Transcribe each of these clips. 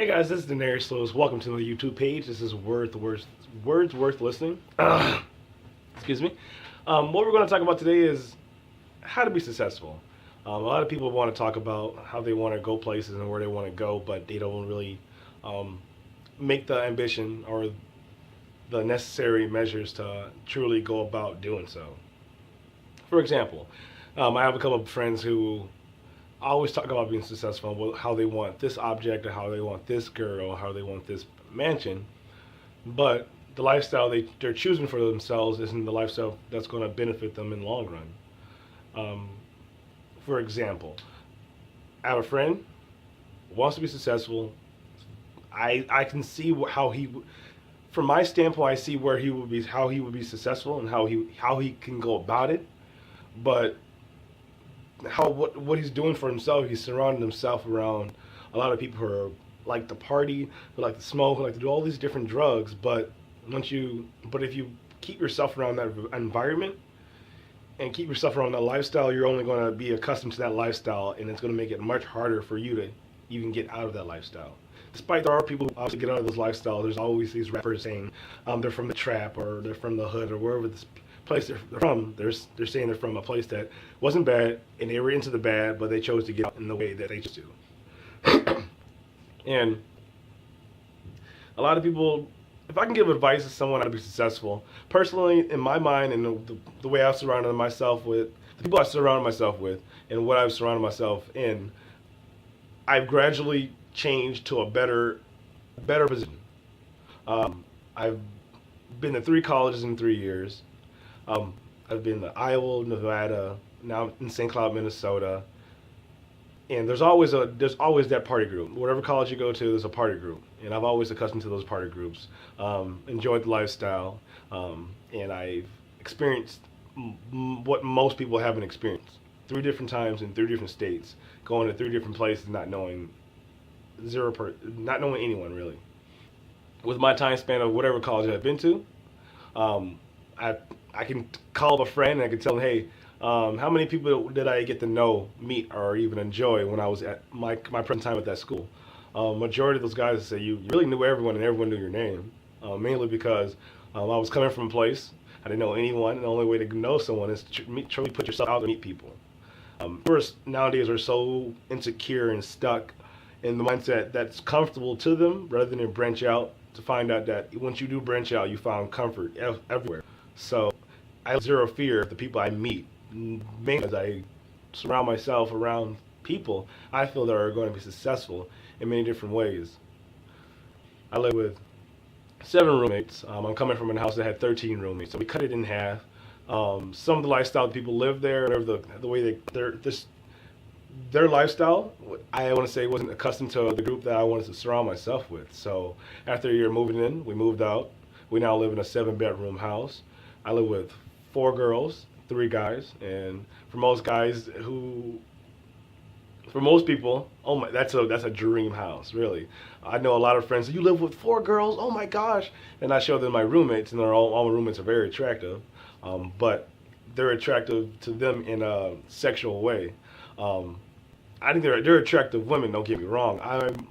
Hey guys, this is Daenerys Lewis. Welcome to my YouTube page. This is Words Worth Listening. Excuse me. What we're going to talk about today is how to be successful. A lot of people want to talk about how they want to go places and where they want to go, but they don't really make the ambition or the necessary measures to truly go about doing so. For example, I have a couple of friends who always talk about being successful, how they want this object, or how they want this girl, or how they want this mansion, but the lifestyle they're choosing for themselves isn't the lifestyle that's going to benefit them in the long run. For example, I have a friend who wants to be successful. I can see how from my standpoint, I see where how he would be successful and how he can go about it, but what he's doing for himself, he's surrounding himself around a lot of people who are like to party, who like to smoke, who like to do all these different drugs. But if you keep yourself around that environment and keep yourself around that lifestyle, you're only going to be accustomed to that lifestyle, and it's going to make it much harder for you to even get out of that lifestyle. Despite there are people who obviously get out of those lifestyles, there's always these rappers saying they're from the trap or they're from the hood or wherever this place they're from. They're saying they're from a place that wasn't bad and they were into the bad, but they chose to get out in the way that they chose to. And a lot of people, if I can give advice to someone how to be successful, personally, in my mind and the way I've surrounded myself with, the people I've surrounded myself with, and what I've surrounded myself in, I've gradually changed to a better position. I've been to 3 colleges in 3 years. I've been to Iowa, Nevada, now in St. Cloud, Minnesota, and there's always that party group. Whatever college you go to, there's a party group, and I've always accustomed to those party groups. Enjoyed the lifestyle, and I've experienced what most people haven't experienced. 3 different times in 3 different states, going to 3 different places, not knowing anyone really. With my time span of whatever college I've been to, I can call a friend and I can tell them, hey, how many people did I get to meet, or even enjoy when I was at my present time at that school? Majority of those guys say you really knew everyone and everyone knew your name, mainly because I was coming from a place I didn't know anyone, and the only way to know someone is to truly put yourself out and meet people. First, nowadays are so insecure and stuck in the mindset that's comfortable to them rather than branch out, to find out that once you do branch out, you find comfort everywhere. So I have zero fear of the people I meet, mainly because I surround myself around people I feel that are going to be successful in many different ways. I live with 7 roommates. I'm coming from a house that had 13 roommates, so we cut it in half. Some of the lifestyle people live there, the way their lifestyle, I want to say, wasn't accustomed to the group that I wanted to surround myself with. So after a year moving in, we moved out. We now live in a 7-bedroom house. I live with 4 girls, 3 guys, and for most people, oh my, that's a dream house, really. I know a lot of friends. You live with 4 girls? Oh my gosh! And I show them my roommates, and all my roommates are very attractive, but they're attractive to them in a sexual way. I think they're attractive women. Don't get me wrong. I'm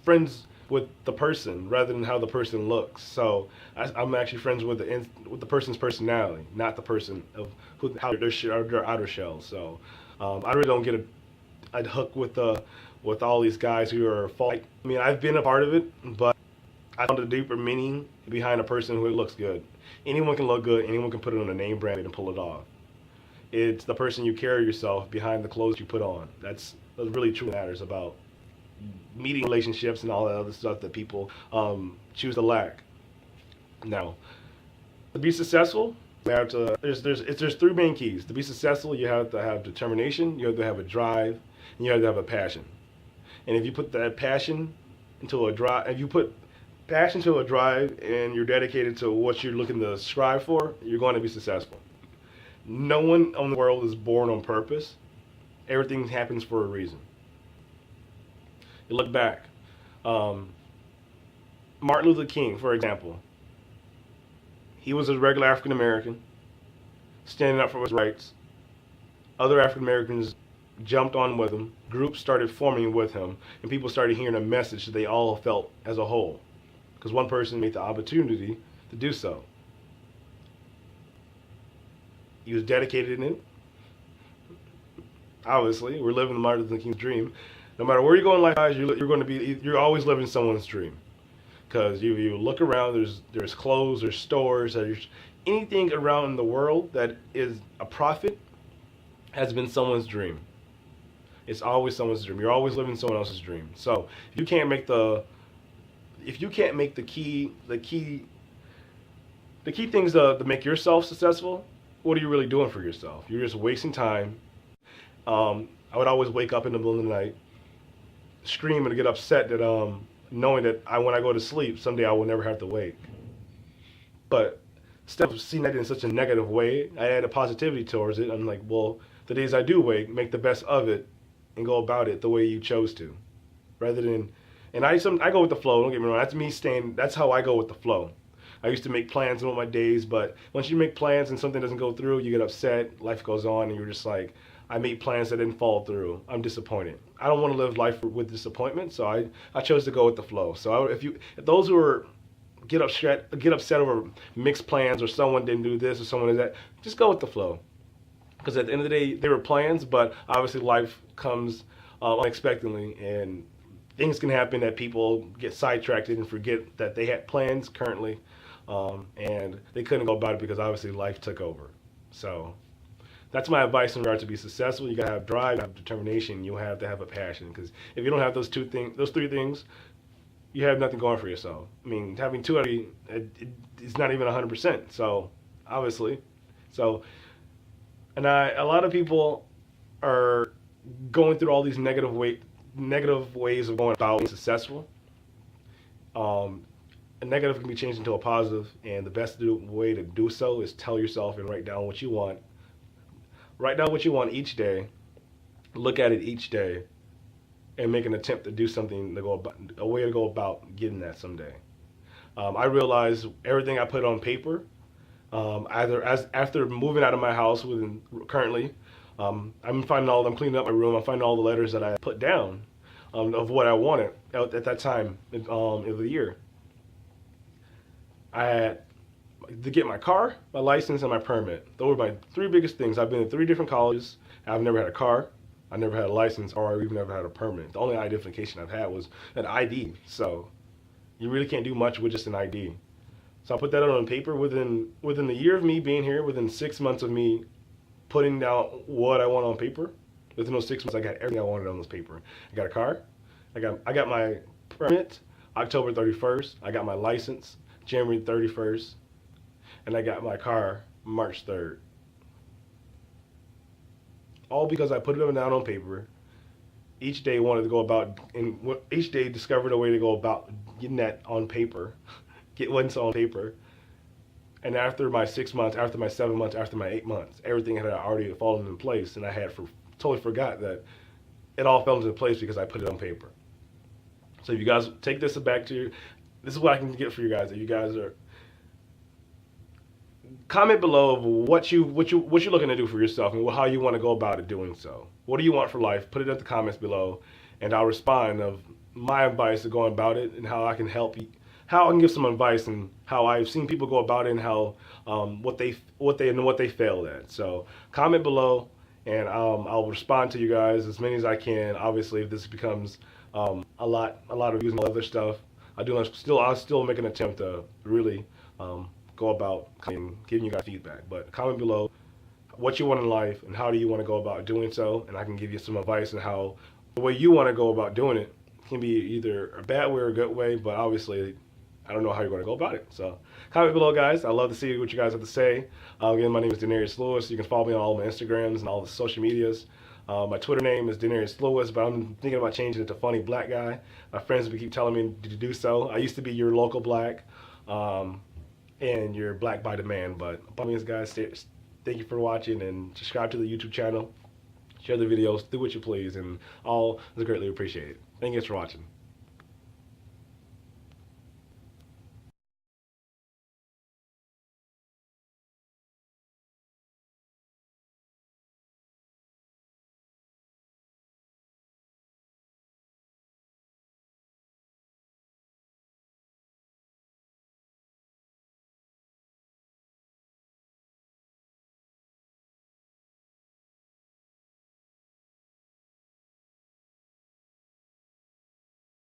friends with the person rather than how the person looks. So I'm actually friends with the person's personality, not the person of how their outer shell. So I really don't get a hook with all these guys who are false. I mean, I've been a part of it, but I found a deeper meaning behind a person who looks good. Anyone can look good. Anyone can put it on a name brand and pull it off. It's the person you carry yourself behind the clothes you put on. That's really true matters about meeting relationships and all that other stuff that people choose to lack. Now, to be successful, there's 3 main keys. To be successful, you have to have determination, you have to have a drive, and you have to have a passion. And if you put that passion into a drive, and you're dedicated to what you're looking to strive for, you're going to be successful. No one in the world is born on purpose. Everything happens for a reason. You look back. Martin Luther King, for example. He was a regular African American, standing up for his rights. Other African Americans jumped on with him, groups started forming with him, and people started hearing a message that they all felt as a whole. Because one person made the opportunity to do so. He was dedicated in it. Obviously, we're living the Martin Luther King's dream. No matter where you go in life, you're going to be, you're always living someone's dream. Because you look around, there's clothes, there's stores, there's anything around the world that is a profit has been someone's dream. It's always someone's dream. You're always living someone else's dream. So if you can't make the key things to make yourself successful, what are you really doing for yourself? You're just wasting time. I would always wake up in the middle of the night, scream and get upset that knowing that when I go to sleep, someday I will never have to wake. But instead of seeing that in such a negative way, I add a positivity towards it. I'm like, well, the days I do wake, make the best of it and go about it the way you chose to. Rather than, and I go with the flow, don't get me wrong, that's how I go with the flow. I used to make plans on my days, but once you make plans and something doesn't go through, you get upset, life goes on, and you're just like, I made plans that didn't fall through. I'm disappointed. I don't want to live life with disappointment, so I chose to go with the flow. So if those who are get upset over mixed plans or someone didn't do this or someone did that, just go with the flow. Because at the end of the day, they were plans, but obviously life comes unexpectedly, and things can happen that people get sidetracked and forget that they had plans currently, and they couldn't go about it because obviously life took over. So that's my advice in regard to be successful. You gotta have drive, you have determination, you have to have a passion. Because if you don't have those three things, you have nothing going for yourself. I mean, having two out of it's not even 100%. So obviously, and a lot of people are going through all these negative ways of going about being successful. A negative can be changed into a positive, and the best way to do so is tell yourself and write down what you want. Write down what you want each day, look at it each day, and make an attempt to do something a way to go about getting that someday. I realize everything I put on paper, after moving out of my house currently, I'm cleaning up my room, I'm finding all the letters that I put down of what I wanted at that time of the year. I had to get my car, my license, and my permit. Those were my three biggest things. I've been to 3 different colleges. I've never had a car. I never had a license, or I've even never had a permit. The only identification I've had was an ID. So you really can't do much with just an ID. So I put that on paper. Within the year of me being here, within 6 months of me putting down what I want on paper, within those 6 months I got everything I wanted on this paper. I got a car. I got my permit October 31st. I got my license January 31st. And I got my car March 3rd. All because I put it down on paper. Each day each day discovered a way to go about getting that on paper, get what's on paper. And after my 6 months, after my 7 months, after my 8 months, everything had already fallen in place, and I had totally forgot that it all fell into place because I put it on paper. So if you guys take this back to this is what I can get for you guys. If you guys are comment below of what you're looking to do for yourself and how you want to go about it doing so. What do you want for life? Put it in the comments below, and I'll respond of my advice to going about it and how I can help you, how I can give some advice and how I've seen people go about it and how what they failed at. So comment below, and I'll respond to you guys as many as I can. Obviously, if this becomes a lot of views and all other stuff, I'll still make an attempt to really go about giving you guys feedback. But comment below what you want in life and how do you want to go about doing so, and I can give you some advice on how the way you want to go about doing it can be either a bad way or a good way, but obviously I don't know how you're going to go about it. So comment below, guys. I'd love to see what you guys have to say. Again, my name is Denarius Lewis. You can follow me on all my Instagrams and all the social medias. My Twitter name is Denarius Lewis, but I'm thinking about changing it to Funny Black Guy. My friends keep telling me to do so. I used to be your local black, and your black by demand. But by means, guys, thank you for watching, and subscribe to the YouTube channel. Share the videos, do what you please, and all is greatly appreciated. Thank you guys for watching.